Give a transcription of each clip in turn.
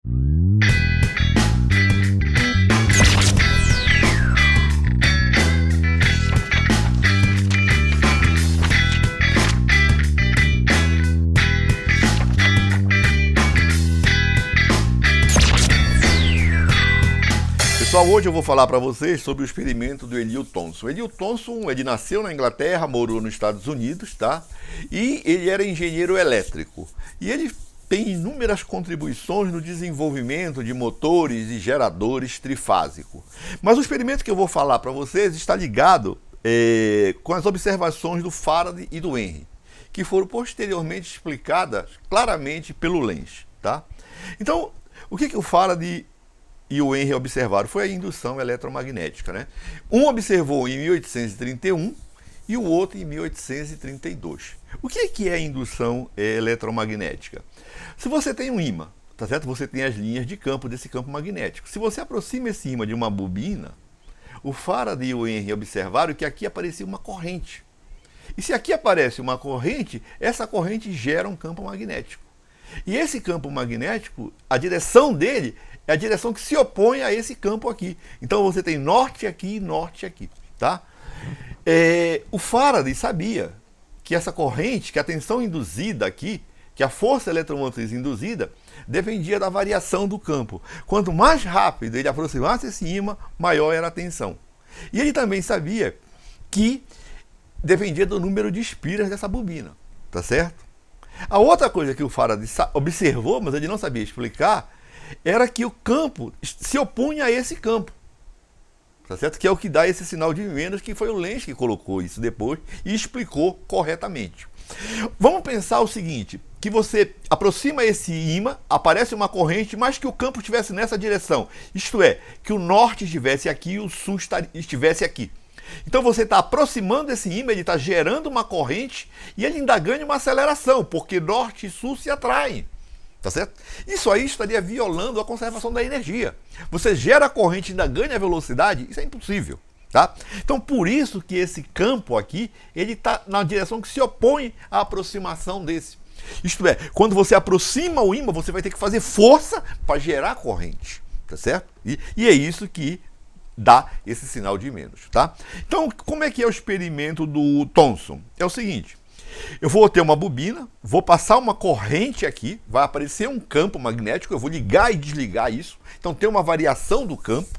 Pessoal, hoje eu vou falar para vocês sobre o experimento do Eliot Thomson. Eliot Thomson, ele nasceu na Inglaterra, morou nos Estados Unidos, tá? E ele era engenheiro elétrico. E ele tem inúmeras contribuições no desenvolvimento de motores e geradores trifásicos. Mas o experimento que eu vou falar para vocês está ligado com as observações do Faraday e do Henry, que foram posteriormente explicadas claramente pelo Lenz, tá? Então, o que o Faraday e o Henry observaram foi a indução eletromagnética, né? Um observou em 1831 e o outro em 1832. O que é a indução eletromagnética? Se você tem um ímã, tá certo? Você tem as linhas de campo desse campo magnético. Se você aproxima esse ímã de uma bobina, o Faraday e o Henry observaram que aqui aparecia uma corrente. E se aqui aparece uma corrente, essa corrente gera um campo magnético. E esse campo magnético, a direção dele é a direção que se opõe a esse campo aqui. Então você tem norte aqui e norte aqui, tá? O Faraday sabia que essa corrente, que a tensão induzida aqui, que a força eletromotriz induzida, dependia da variação do campo. Quanto mais rápido ele aproximasse esse ímã, maior era a tensão. E ele também sabia que dependia do número de espiras dessa bobina, tá certo? A outra coisa que o Faraday observou, mas ele não sabia explicar, era que o campo se opunha a esse campo, tá certo? Que é o que dá esse sinal de menos, que foi o Lenz que colocou isso depois e explicou corretamente. Vamos pensar o seguinte, que você aproxima esse ímã, aparece uma corrente, mas que o campo estivesse nessa direção, isto é, que o norte estivesse aqui e o sul estivesse aqui. Então você está aproximando esse ímã, ele está gerando uma corrente e ele ainda ganha uma aceleração, porque norte e sul se atraem. Tá certo? Isso aí estaria violando a conservação da energia. Você gera a corrente e ainda ganha velocidade, isso é impossível. Tá? Então por isso que esse campo aqui, ele está na direção que se opõe à aproximação desse. Isto é, quando você aproxima o ímã, você vai ter que fazer força para gerar corrente. Tá certo? E é isso que dá esse sinal de menos. Tá? Então como é que é o experimento do Thomson? É o seguinte. Eu vou ter uma bobina, vou passar uma corrente aqui, vai aparecer um campo magnético, eu vou ligar e desligar isso, então tem uma variação do campo,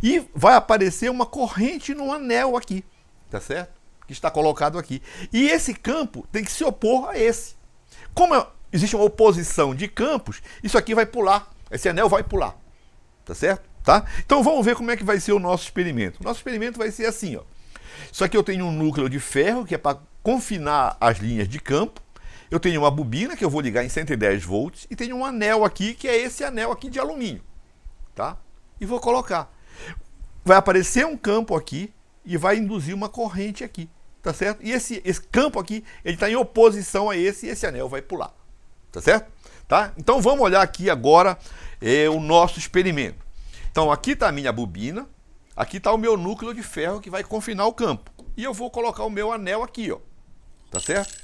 e vai aparecer uma corrente no anel aqui, tá certo? Que está colocado aqui. E esse campo tem que se opor a esse. Como existe uma oposição de campos, isso aqui vai pular, esse anel vai pular, tá certo? Tá? Então vamos ver como é que vai ser o nosso experimento. O nosso experimento vai ser assim, ó. Isso aqui eu tenho um núcleo de ferro, que é para confinar as linhas de campo. Eu tenho uma bobina, que eu vou ligar em 110 volts. E tenho um anel aqui, que é esse anel aqui de alumínio. Tá? E vou colocar. Vai aparecer um campo aqui e vai induzir uma corrente aqui. Tá certo? E esse campo aqui, ele está em oposição a esse, e esse anel vai pular. Tá certo? Tá? Então vamos olhar aqui agora o nosso experimento. Então aqui está a minha bobina. Aqui está o meu núcleo de ferro que vai confinar o campo. E eu vou colocar o meu anel aqui, ó. Tá certo?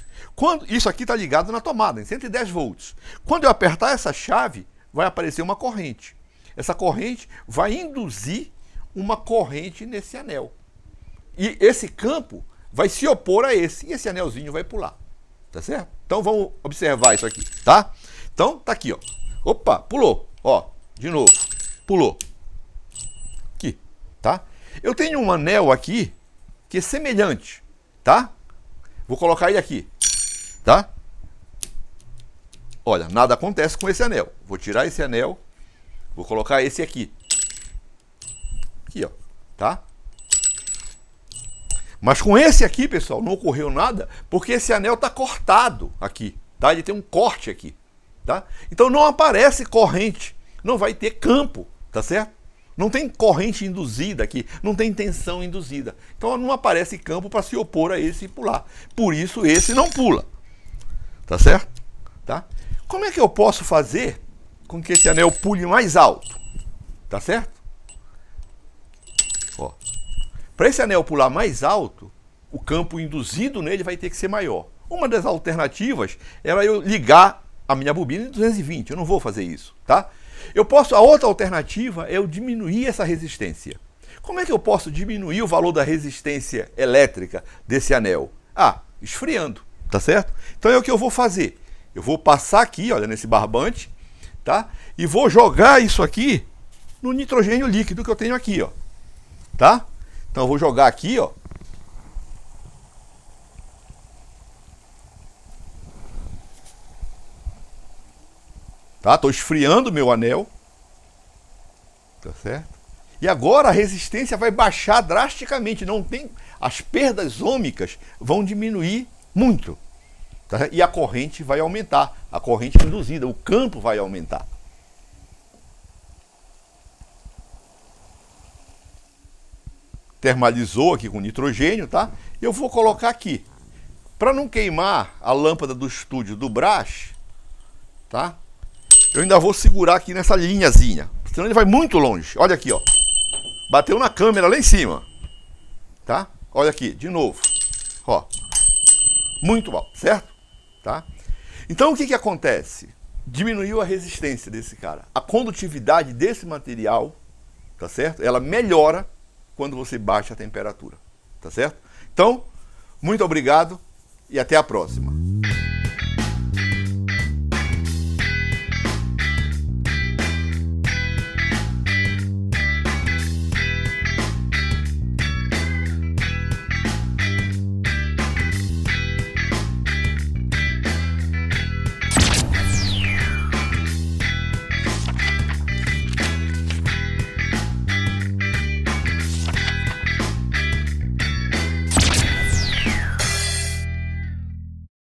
Isso aqui está ligado na tomada, em 110 volts. Quando eu apertar essa chave, vai aparecer uma corrente. Essa corrente vai induzir uma corrente nesse anel. E esse campo vai se opor a esse. E esse anelzinho vai pular. Tá certo? Então vamos observar isso aqui, tá? Então tá aqui, ó. Opa, pulou. Ó, de novo. Pulou. Tá? Eu tenho um anel aqui que é semelhante, tá? Vou colocar ele aqui, tá? Olha, nada acontece com esse anel. Vou tirar esse anel, vou colocar esse aqui. Aqui, ó, tá? Mas com esse aqui, pessoal, não ocorreu nada, porque esse anel tá cortado aqui, tá? Ele tem um corte aqui, tá? Então não aparece corrente, não vai ter campo, tá certo? Não tem corrente induzida aqui, não tem tensão induzida. Então não aparece campo para se opor a esse e pular. Por isso esse não pula. Tá certo? Tá? Como é que eu posso fazer com que esse anel pule mais alto? Tá certo? Para esse anel pular mais alto, o campo induzido nele vai ter que ser maior. Uma das alternativas era eu ligar a minha bobina em 220. Eu não vou fazer isso, tá? A outra alternativa é eu diminuir essa resistência. Como é que eu posso diminuir o valor da resistência elétrica desse anel? Esfriando, tá certo? Então é o que eu vou fazer. Eu vou passar aqui, olha, nesse barbante, tá? E vou jogar isso aqui no nitrogênio líquido que eu tenho aqui, ó. Tá? Então eu vou jogar aqui, ó. Tá? Tô esfriando meu anel. Tá certo? E agora a resistência vai baixar drasticamente, as perdas ômicas vão diminuir muito. Tá? E a corrente vai aumentar, a corrente induzida, o campo vai aumentar. Termalizou aqui com nitrogênio, tá? Eu vou colocar aqui. Para não queimar a lâmpada do estúdio do Brás, tá? Eu ainda vou segurar aqui nessa linhazinha, senão ele vai muito longe. Olha aqui, ó. Bateu na câmera lá em cima. Tá? Olha aqui, de novo. Ó. Muito mal, certo? Tá? Então o que acontece? Diminuiu a resistência desse cara. A condutividade desse material, tá certo? Ela melhora quando você baixa a temperatura. Tá certo? Então, muito obrigado e até a próxima.